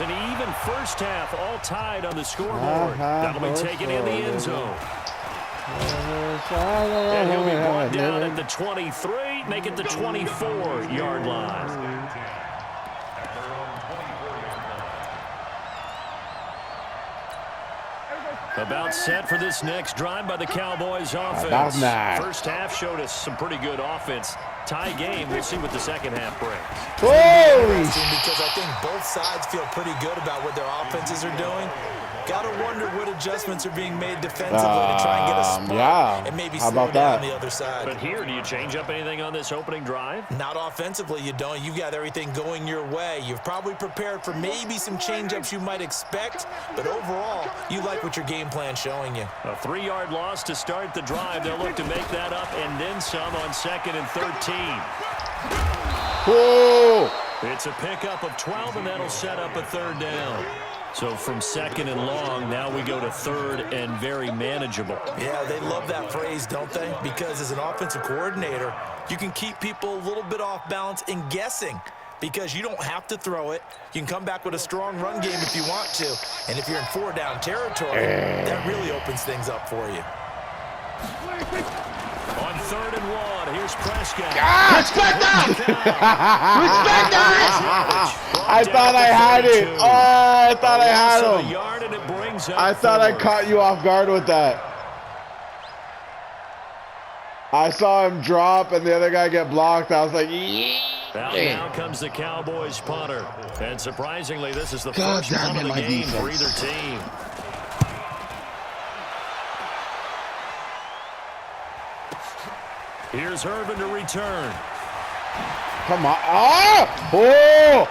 an even first half, all tied on the scoreboard. That'll be taken in the end zone. And he'll be brought down at the 23, make it the 24-yard line. About set for this next drive by the Cowboys offense. First half showed us some pretty good offense. Tie game. We'll see what the second half brings. Because I think both sides feel pretty good about what their offenses are doing. Gotta wonder what adjustments are being made defensively to try and get a spot and maybe slow down on the other side. But here, do you change up anything on this opening drive? Not offensively, you don't. You've got everything going your way. You've probably prepared for maybe some change-ups you might expect, but overall, you like what your game plan's showing you. A 3-yard loss to start the drive. They'll look to make that up and then some on 2nd and 13. Whoa! It's a pickup of 12, and that'll set up a 3rd down. So from 2nd and long, now we go to 3rd and very manageable. Yeah, they love that phrase, don't they? Because as an offensive coordinator, you can keep people a little bit off balance and guessing because you don't have to throw it. You can come back with a strong run game if you want to. And if you're in 4-down territory, that really opens things up for you. On 3rd and 1, here's Prescott. Respect that! Respect that! I thought I had it. Oh, I thought I had him. I thought I caught you off guard with that. I saw him drop and the other guy get blocked. I was like, now comes the Cowboys punter. And surprisingly, this is the first punt of the game for either team. Here's Irvin to return. Come on. Oh!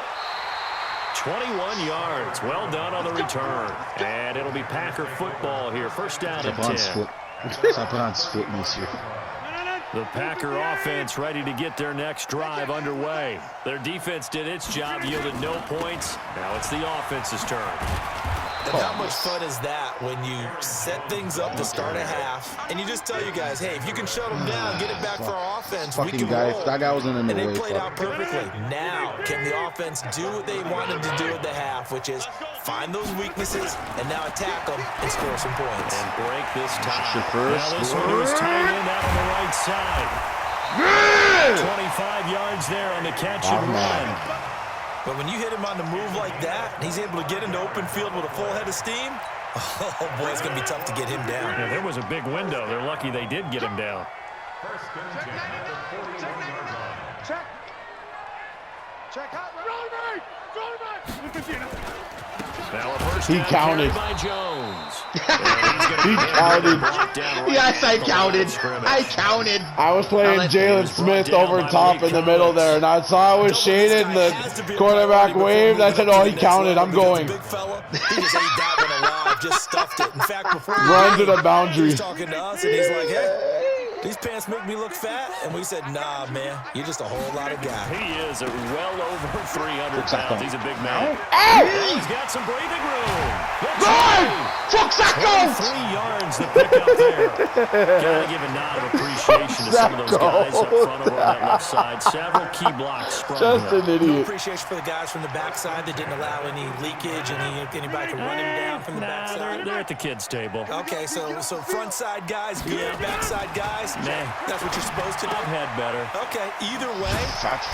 21 yards. Well done on the return. And it'll be Packer football here. First down and 10. The Packer offense ready to get their next drive underway. Their defense did its job, yielded no points. Now it's the offense's turn. And how much fun is that when you set things up to start a half and you just tell you guys, hey, if you can shut them down, get it back for our offense, we can roll. That guy was in the way. And they played out perfectly. Now, can the offense do what they wanted to do at the half, which is find those weaknesses and now attack them and score some points. And break this tie. Now this one was tight end out on the right side. 25 yards there on the catch and run. But when you hit him on the move like that, and he's able to get into open field with a full head of steam, oh, boy, it's going to be tough to get him down. Yeah, there was a big window. They're lucky they did get him down. Check out. Now a first he counted. By Jones. He counted. Yes, I counted. I counted. I was playing Jalen Smith over top in the middle there, and I saw it was shaded, and the quarterback waved. I said, oh, he counted. I'm going. He just ate that one alive, just stuffed it. In fact, before run to the boundary. He's talking to us, and he's like, hey, these pants make me look fat. And we said, nah, man, you're just a whole lot of guy. He is well over 300 pounds. He's a big man. Oh! He's got some breathing room. Run! Fuck Sacco! 3 yards to pick up there. Gotta give a nod of appreciation to some of those guys up front over on that left side. Several key blocks sprung. Just an idiot. No appreciation for the guys from the backside that didn't allow any leakage, anybody can run him down from the backside. They're at the kids' table. Okay, so front side guys, good, backside guys. Nah. That's what you're supposed to do. I've had better. Okay, either way,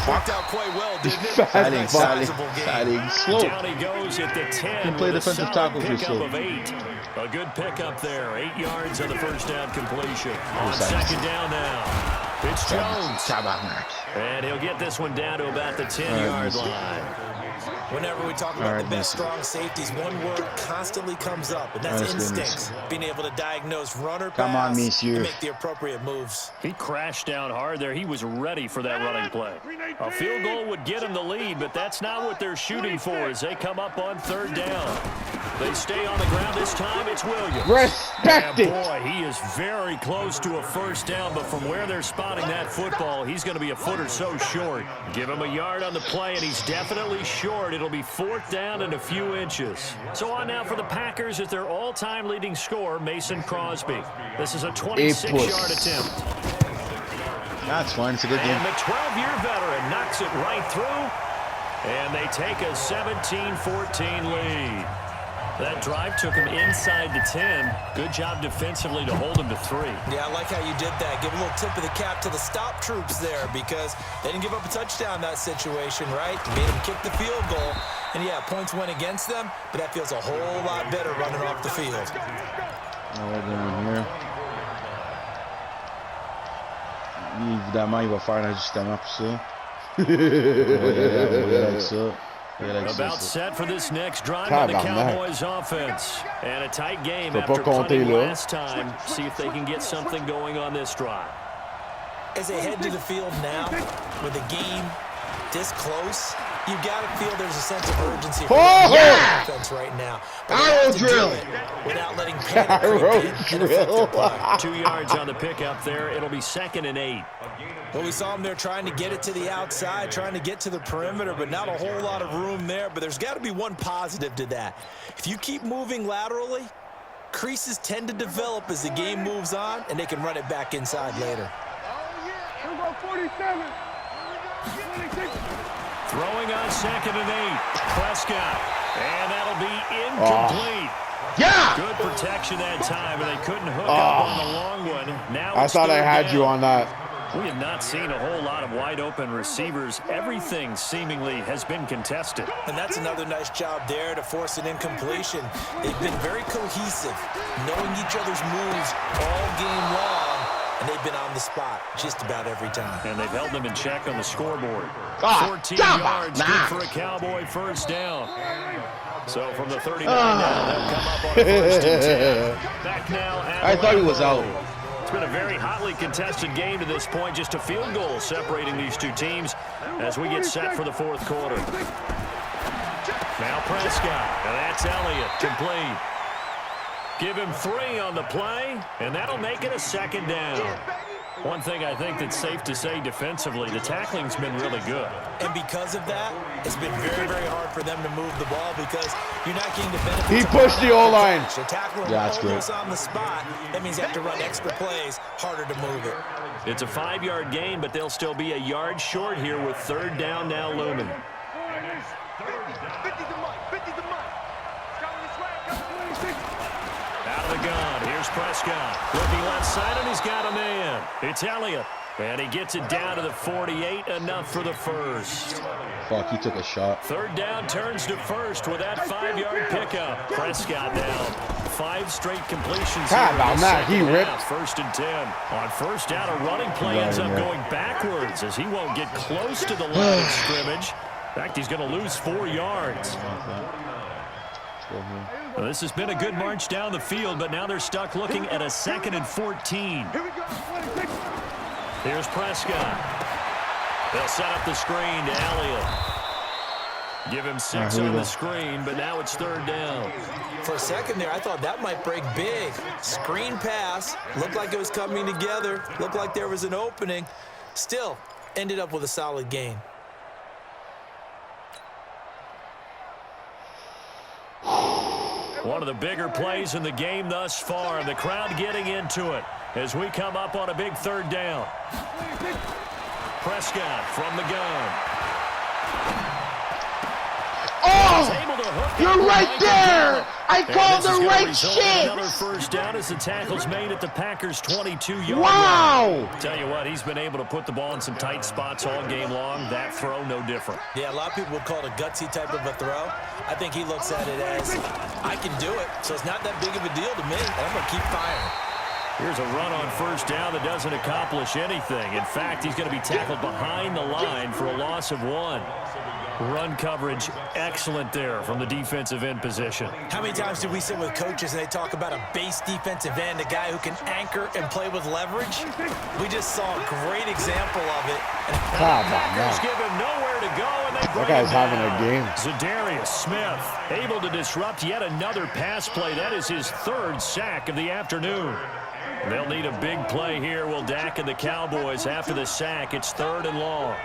worked out quite well, didn't it? Fatting. Slow. Down he goes at the 10. Can play defensive tackle for pickup of 8. A good pickup there. 8 yards on the first down completion. On second down now. It's Jones. And he'll get this one down to about the 10-yard line. Whenever we talk about the best strong safeties, one word constantly comes up, and that's instincts. Being able to diagnose run or pass and make the appropriate moves. He crashed down hard there. He was ready for that running play. A field goal would get him the lead, but that's not what they're shooting for as they come up on 3rd down. They stay on the ground this time. It's Williams. Respect it. Boy, he is very close to a first down, but from where they're spotting that football, he's going to be a foot or so short. Give him a yard on the play, and he's definitely short. It'll be 4th down and a few inches. So on now for the Packers is their all-time leading scorer, Mason Crosby. This is a 26-yard attempt. That's fine. It's a good game. And the 12-year veteran knocks it right through. And they take a 17-14 lead. That drive took him inside the 10. Good job defensively to hold him to 3. Yeah, I like how you did that. Give a little tip of the cap to the stop troops there because they didn't give up a touchdown in that situation, right? Made them kick the field goal. And, yeah, points went against them, but that feels a whole lot better running off the field. Now we're down here. E dá mais vai far na sistema pessoa. About set for this next drive by the Cowboys offense. And a tight game after punting last time. See if they can get something going on this drive. As they head to the field now, with the game this close, you got to feel there's a sense of urgency for the defense right now. Arrow drill! Without letting panic creep in and affect their play. 2 yards on the pickup there. It'll be 2nd and 8. Well, we saw them there trying to get it to the outside, trying to get to the perimeter, but not a whole lot of room there. But there's got to be one positive to that. If you keep moving laterally, creases tend to develop as the game moves on, and they can run it back inside later. Here we go, 47. 26. Throwing on 2nd and 8. Prescott. And that'll be incomplete. Yeah! Good protection that time, and they couldn't hook up on the long one. Now I thought I had you on that. We have not seen a whole lot of wide-open receivers. Everything seemingly has been contested. And that's another nice job there to force an incompletion. They've been very cohesive, knowing each other's moves all game long, and they've been on the spot just about every time. And they've held them in check on the scoreboard. 14 yards, good for a Cowboy first down. So from the 39 now, they'll come up on a 1st and 10. Back now at I thought he was out. It's been a very hotly contested game to this point. Just a field goal separating these two teams as we get set for the 4th quarter. Now Prescott, and that's Elliott, complete. Give him 3 on the play, and that'll make it a 2nd down. One thing I think that's safe to say defensively, the tackling's been really good. And because of that, it's been very, very hard for them to move the ball because you're not getting the benefits. He pushed the O-line. So tackling almost on the spot, that means you have to run extra plays, harder to move it. It's a 5-yard gain, but they'll still be a yard short here with 3rd down now looming. 50 the mic. 50 the mic. Out of the gun, here's Prescott. Looking left side, and he's got a man. It's Elliott. And he gets it down to the 48, enough for the first. Fuck, he took a shot. 3rd down turns to first with that 5-yard pickup. Prescott now 5 straight completions. How about that? He ripped. 1st and 10. On 1st down, a running play ends up going backwards as he won't get close to the line of scrimmage. In fact, he's going to lose 4 yards. Well, this has been a good march down the field, but now they're stuck looking at a 2nd and 14. Here we go, 26. Here's Prescott. They'll set up the screen to Elliott. Give him 6 on the screen, but now it's 3rd down. For a second there, I thought that might break big. Screen pass. Looked like it was coming together. Looked like there was an opening. Still, ended up with a solid gain. One of the bigger plays in the game thus far. The crowd getting into it as we come up on a big 3rd down. Prescott from the gun. Oh! You're right there! I called the right shit! Another 1st down as the tackle's made at the Packers' 22-yard Wow! line. Tell you what, he's been able to put the ball in some tight spots all game long. That throw, no different. Yeah, a lot of people would call it a gutsy type of a throw. I think he looks at it as, I can do it, so it's not that big of a deal to me, and I'm going to keep firing. Here's a run on 1st down that doesn't accomplish anything. In fact, he's going to be tackled behind the line for a loss of 1. Run coverage, excellent there from the defensive end position. How many times do we sit with coaches and they talk about a base defensive end, a guy who can anchor and play with leverage? We just saw a great example of it. Packers give him nowhere to go, and they bring That guy's him having down. a game. Za'Darius Smith able to disrupt yet another pass play. That is his 3rd sack of the afternoon. They'll need a big play here, will Dak and the Cowboys after the sack. It's 3rd and long.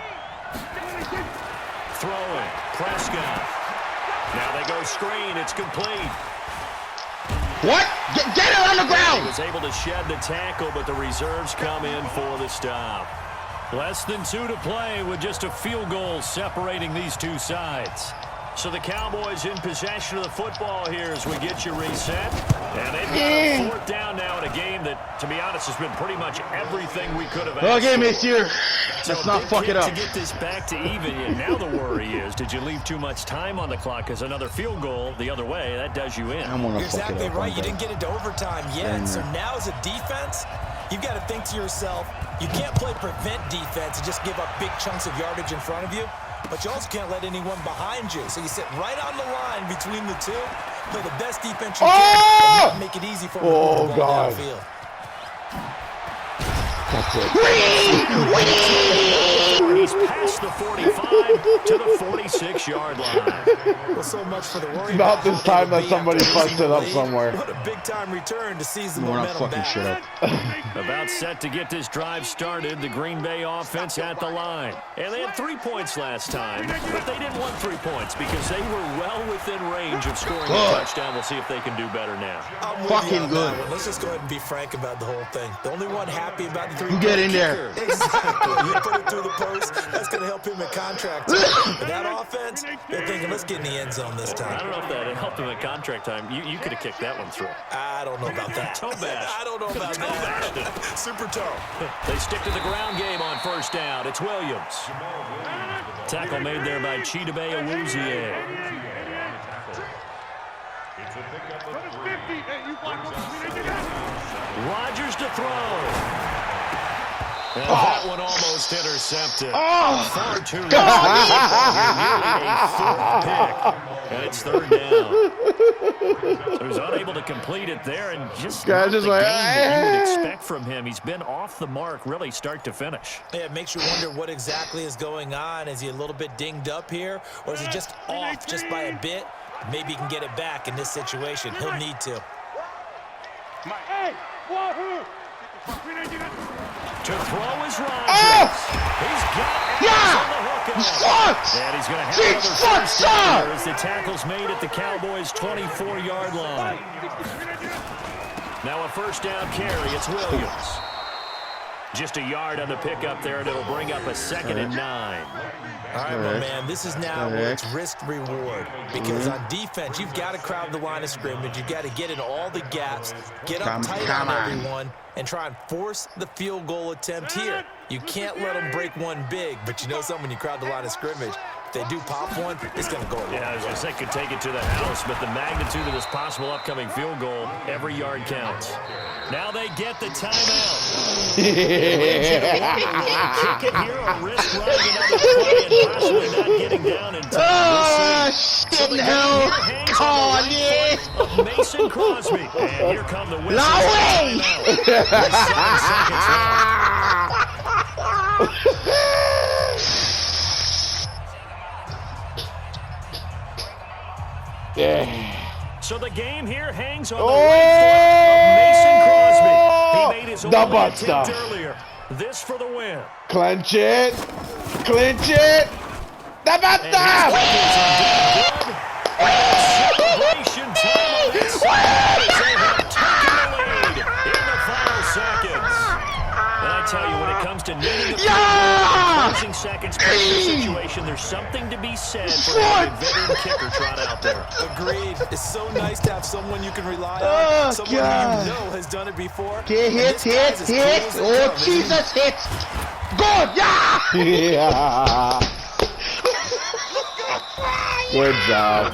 Throwing, Prescott. Now they go screen, it's complete. What? Get it on the ground! He was able to shed the tackle, but the reserves come in for the stop. Less than 2 to play with just a field goal separating these two sides. So the Cowboys in possession of the football here as we get you reset. And they've got a fourth down now in a game that, to be honest, has been pretty much everything we could have asked Okay, for. monsieur. So Let's not fuck it up. To get this back to even, and now the worry is, did you leave too much time on the clock? Because another field goal the other way, that does you in. I'm gonna You're fuck exactly it up. right. You didn't get into overtime yet. So now as a defense, you've got to think to yourself, you can't play prevent defense and just give up big chunks of yardage in front of you. But you also can't let anyone behind you. So you sit right on the line between the two, play the best defense you can, and make it easy for them to move the ball downfield. That's it. He's past the 45 to the 46-yard line. Well, so much for the worry About this time that somebody fucked it up lead. somewhere. What a big-time return to seize the We're not momentum fucking back. shit up. About set to get this drive started, the Green Bay offense at the line. And they had 3 points last time, but they didn't want 3 points because they were well within range of scoring a touchdown. We'll see if they can do better now. I'm with Fucking you on good. that one. Let's just go ahead and be frank about the whole thing. The only one happy about the 3 You get in there. Exactly. You put it through the post. That's going to help him in contract time. But that offense, they're thinking, let's get in the end zone this I time. don't know if that helped him at contract time. You could have kicked that one through. I don't know about that. Toe bash. I don't know about Toe bashed it. that. Super toe. They stick to the ground game on first down. It's Williams. Tackle made there by Chidobe Awuzie. Rodgers to throw. And that one almost intercepted. Far too long. Nearly a fourth pick. And it's third down. So he's unable to complete it there, and just not the game that you would expect from him. He's been off the mark, really, start to finish. Yeah, it makes you wonder what exactly is going on. Is he a little bit dinged up here, or is he just off just by a bit? Maybe he can get it back in this situation. He'll need to. Hey, Wahoo! To throw is Rodgers. He's got Adams on the hook. And he's going to have another first down here as the tackle's made at the Cowboys' 24-yard line. Now a first down carry. It's Williams. Just a yard on the pickup there, and it'll bring up a 2nd and 9. All right, my man, this is now where it's risk-reward. Because on defense, you've got to crowd the line of scrimmage. You've got to get in all the gaps, get up tight on everyone, and try and force the field goal attempt here. You can't let them break one big, but you know something, when you crowd the line of scrimmage, if they do pop one, it's going to go away. Yeah, I was going to say could take it to the house, but the magnitude of this possible upcoming field goal, every yard counts. Now they get the timeout. Kick it here, or risk running another play and possibly not getting down in time. We'll see. So the game here hangs on the right foot of Mason Crosby. And here come the whistles. No way! 7 seconds So the game here hangs on the right foot of Mason Crosby. He made his only attempt earlier. This for the win. Clench it. Clinch it. The basta! Celebration time on this side. They have taken the lead in the final seconds. And I tell you, when it comes to needing the closing seconds in this situation, there's something to be said for a veteran kicker trot out there. Agreed. It's so nice to have someone you can rely on, someone who you know has done it before. Hit. Oh, Jesus, hit. Good, yeah! Yeah. Good job.